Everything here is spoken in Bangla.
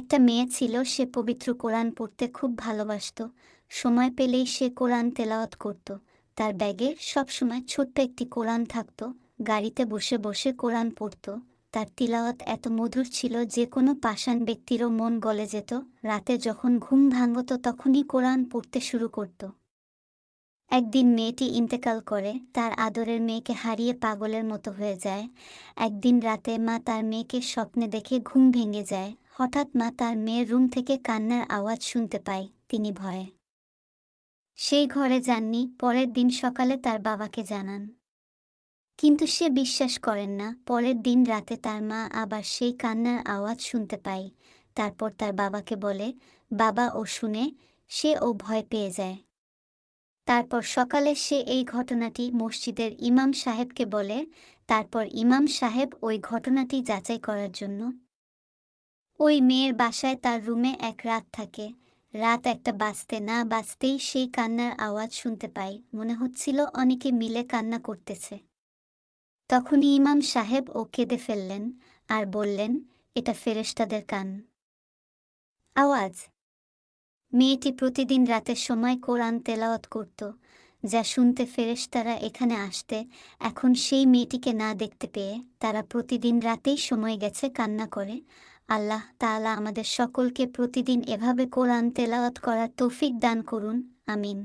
একটা মেয়ে ছিল, সে পবিত্র কোরআন পড়তে খুব ভালোবাসত। সময় পেলেই সে কোরআন তেলাওয়াত করত। তার ব্যাগে সবসময় ছোট্ট একটি কোরআন থাকত। গাড়িতে বসে বসে কোরআন পড়ত। তার তিলাওয়াত এত মধুর ছিল যে কোনো পাষাণ ব্যক্তিরও মন গলে যেত। রাতে যখন ঘুম ভাঙত তখনই কোরআন পড়তে শুরু করত। একদিন মেয়েটি ইন্তেকাল করে, তার আদরের মেয়েকে হারিয়ে পাগলের মতো হয়ে যায়। একদিন রাতে মা তার মেয়েকে স্বপ্নে দেখে ঘুম ভেঙে যায়। হঠাৎ মা তার মেয়ের রুম থেকে কান্নার আওয়াজ শুনতে পায়। তিনি ভয়ে সেই ঘরে যাননি। পরের দিন সকালে তার বাবাকে জানান, কিন্তু সে বিশ্বাস করেন না। পরের দিন রাতে তার মা আবার সেই কান্নার আওয়াজ শুনতে পায়। তারপর তার বাবাকে বলে, বাবা ও শুনে ও ভয় পেয়ে যায়। তারপর সকালে সে এই ঘটনাটি মসজিদের ইমাম সাহেবকে বলে। তারপর ইমাম সাহেব ওই ঘটনাটি যাচাই করার জন্য ওই মেয়ের বাসায় তার রুমে এক রাত থাকে। রাত একটা বাজতে না বাজতেই সেই কান্নার আওয়াজ শুনতে পায়। মনে হচ্ছিল অনেকে মিলে কান্না করতেছে। তখনই ইমাম সাহেব কেঁদে ফেললেন আর বললেন, এটা ফেরেশতাদের আওয়াজ। মেয়েটি প্রতিদিন রাতের সময় কোরআন তেলাওয়াত করত, যা শুনতে ফেরেশতারা এখানে আসতে। এখন সেই মেয়েটিকে না দেখতে পেয়ে তারা প্রতিদিন রাতেই সময় গেছে কান্না করে। আল্লাহ তাআলা আমাদের সকলকে প্রতিদিন এভাবে কোরআন তেলাওয়াত করার তৌফিক দান করুন। আমিন।